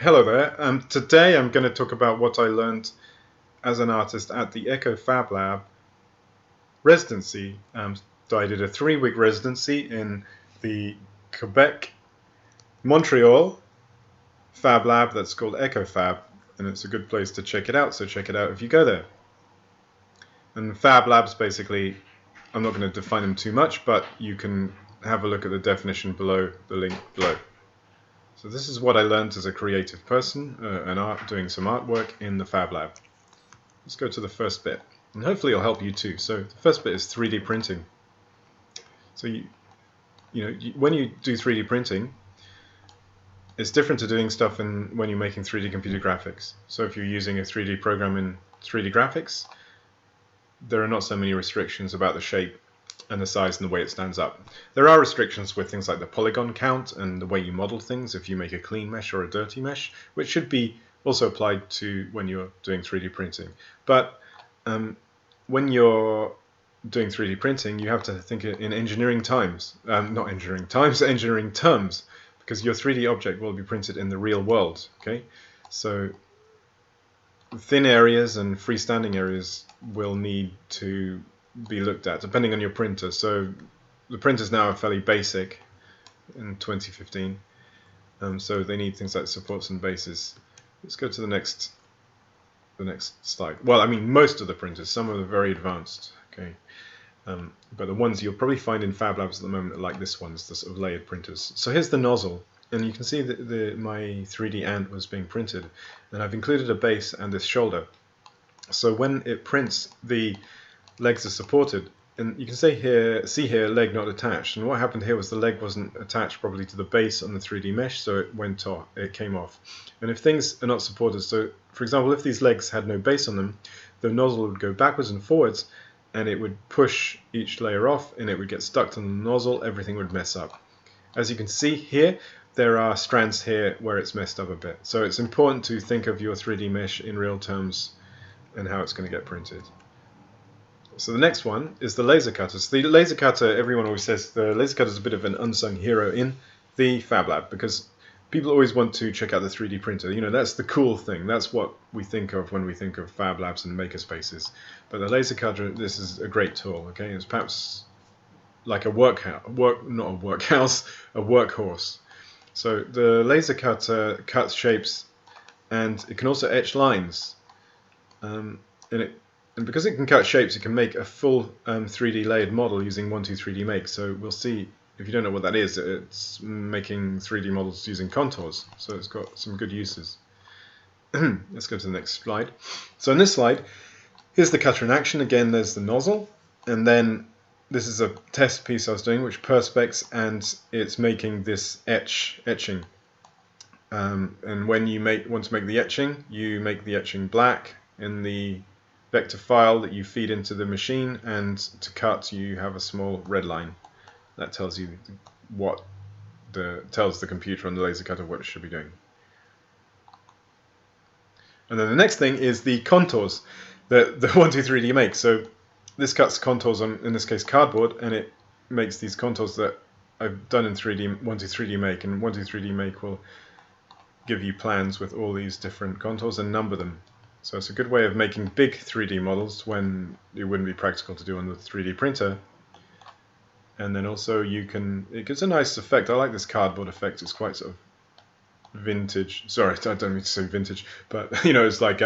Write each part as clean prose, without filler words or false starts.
Hello there. Today I'm going to talk about what I learned as an artist at the EchoFab FabLab Residency. So I did a 3-week residency in the Quebec, Montreal Fab Lab that's called EchoFab, and it's a good place to check it out, so check it out if you go there. And Fab Labs, basically, I'm not going to define them too much, but you can have a look at the definition below, the link below. So this is what I learned as a creative person, doing some artwork in the Fab Lab. Let's go to the first bit, and hopefully it'll help you too. So the first bit is 3D printing. So when you do 3D printing, it's different to doing stuff when you're making 3D computer graphics. So if you're using a 3D program in 3D graphics, there are not so many restrictions about the shape and the size and the way it stands up. There are restrictions with things like the polygon count and the way you model things if you make a clean mesh or a dirty mesh, which should be also applied to when you're doing 3D printing. But when you're doing 3D printing, you have to think in engineering terms, engineering terms, because your 3D object will be printed in the real world. Okay, so thin areas and freestanding areas will need to be looked at depending on your printer. So the printers now are fairly basic in 2015, so they need things like supports and bases. Let's go to the next slide. Well, I mean, most of the printers, some of them are very advanced, okay, but the ones you'll probably find in Fab Labs at the moment are like this one's, the sort of layered printers. So here's the nozzle, and you can see that my 3D ant was being printed, and I've included a base and this shoulder. So when it prints, the legs are supported, and you can see here leg not attached, and what happened here was the leg wasn't attached properly to the base on the 3D mesh, so it came off. And if things are not supported, so for example, if these legs had no base on them, the nozzle would go backwards and forwards, and it would push each layer off, and it would get stuck to the nozzle, everything would mess up. As you can see here, there are strands here where it's messed up a bit. So it's important to think of your 3D mesh in real terms and how it's going to get printed. So the next one is the laser cutter. So the laser cutter, everyone always says the laser cutter is a bit of an unsung hero in the Fab Lab, because people always want to check out the 3D printer. You know, that's the cool thing. That's what we think of when we think of Fab Labs and makerspaces. But the laser cutter, this is a great tool. Okay, it's perhaps like a workhorse. So the laser cutter cuts shapes, and it can also etch lines. And because it can cut shapes, it can make a full 3D layered model using 123D Make. So we'll see, if you don't know what that is, it's making 3D models using contours. So it's got some good uses. Let's go to the next slide. So in this slide, here's the cutter in action. Again, there's the nozzle, and then this is a test piece I was doing, which perspex, and it's making this etching. And when you want to make the etching, you make the etching black in the vector file that you feed into the machine, and to cut you have a small red line that tells you tells the computer on the laser cutter what it should be doing. And then the next thing is the contours that the 123D makes. So this cuts contours on, in this case, cardboard, and it makes these contours that I've done in 123D Make, and 123D Make will give you plans with all these different contours and number them. So it's a good way of making big 3D models when it wouldn't be practical to do on the 3D printer. And then also it gives a nice effect. I like this cardboard effect. It's quite sort of vintage. Sorry, I don't mean to say vintage, but you know, it's like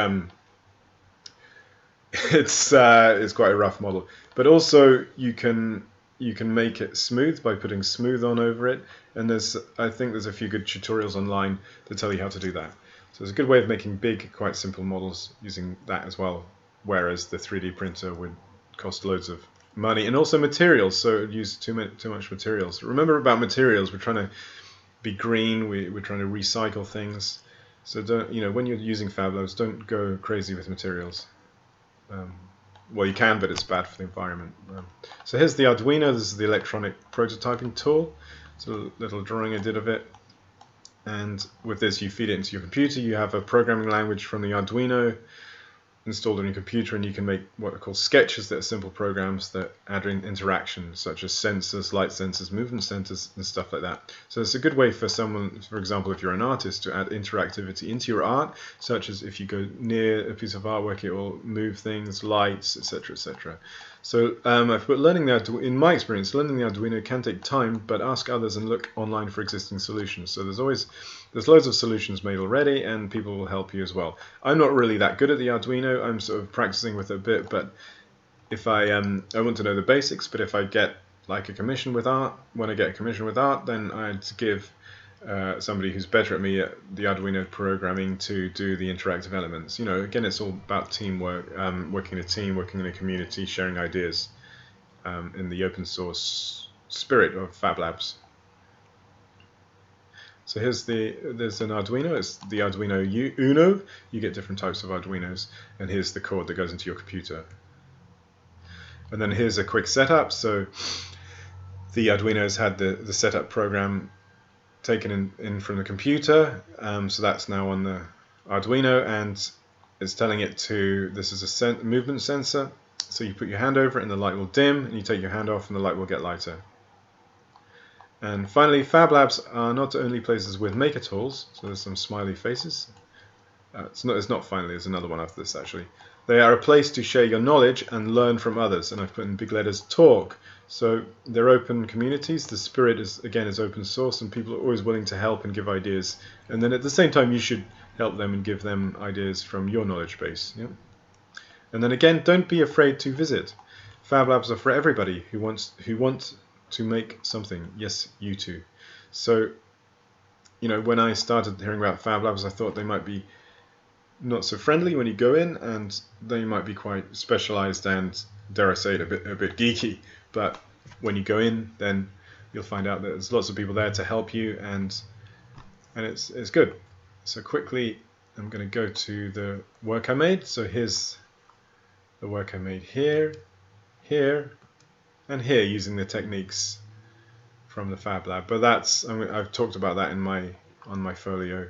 it's quite a rough model. But also you can make it smooth by putting smooth on over it. And I think there's a few good tutorials online to tell you how to do that. So it's a good way of making big, quite simple models using that as well, whereas the 3D printer would cost loads of money and also materials, so it would use too much materials. Remember about materials, we're trying to be green, we're trying to recycle things. So when you're using FabLabs, don't go crazy with materials. Well, you can, but it's bad for the environment. So here's the Arduino. This is the electronic prototyping tool. It's a little drawing I did of it. And with this, you feed it into your computer. You have a programming language from the Arduino, installed on your computer, and you can make what are called sketches, that are simple programs that add in interaction, such as sensors, light sensors, movement sensors, and stuff like that. So it's a good way for someone, for example, if you're an artist, to add interactivity into your art, such as if you go near a piece of artwork, it will move things, lights, etc., etc. So I've put learning the Arduino, in my experience, learning the Arduino can take time, but ask others and look online for existing solutions. So there's loads of solutions made already, and people will help you as well. I'm not really that good at the Arduino. I'm sort of practicing with it a bit, but if I want to know the basics, but if I get like a commission with art, when I get a commission with art, then I'd give somebody who's better at me at the Arduino programming to do the interactive elements. You know, again, it's all about teamwork, working in a team, working in a community, sharing ideas in the open source spirit of FabLabs. So there's an Arduino. It's the Arduino Uno. You get different types of Arduinos, and here's the cord that goes into your computer. And then here's a quick setup. So the Arduino's had the setup program taken in from the computer, so that's now on the Arduino, and it's telling it to, this is a movement sensor, so you put your hand over it and the light will dim, and you take your hand off and the light will get lighter. And finally, FabLabs are not only places with maker tools, so there's some smiley faces, it's not finally, there's another one after this actually. They are a place to share your knowledge and learn from others, and I've put in big letters talk. So they're open communities, the spirit is open source, and people are always willing to help and give ideas. And then at the same time, you should help them and give them ideas from your knowledge base. Yeah? And then again, don't be afraid to visit. FabLabs are for everybody who want to make something. Yes, you too. So, you know, when I started hearing about FabLabs, I thought they might be not so friendly when you go in, and they might be quite specialized and, dare I say it, a bit geeky. But when you go in, then you'll find out that there's lots of people there to help you, and it's good. So quickly, I'm going to go to the work I made. So here's the work I made here, and here, using the techniques from the FabLab. But I've talked about that on my folio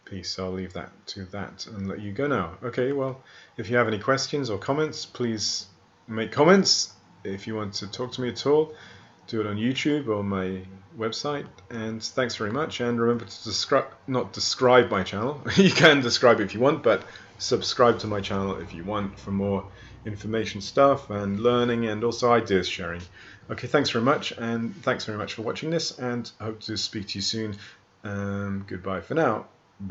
piece, so I'll leave that to that and let you go now. Okay, well, if you have any questions or comments, please make comments. If you want to talk to me at all, do it on YouTube or my website. And thanks very much. And remember to not describe my channel. You can describe it if you want, but subscribe to my channel if you want for more information stuff and learning and also ideas sharing. Okay, thanks very much, and thanks very much for watching this, and I hope to speak to you soon. Goodbye for now.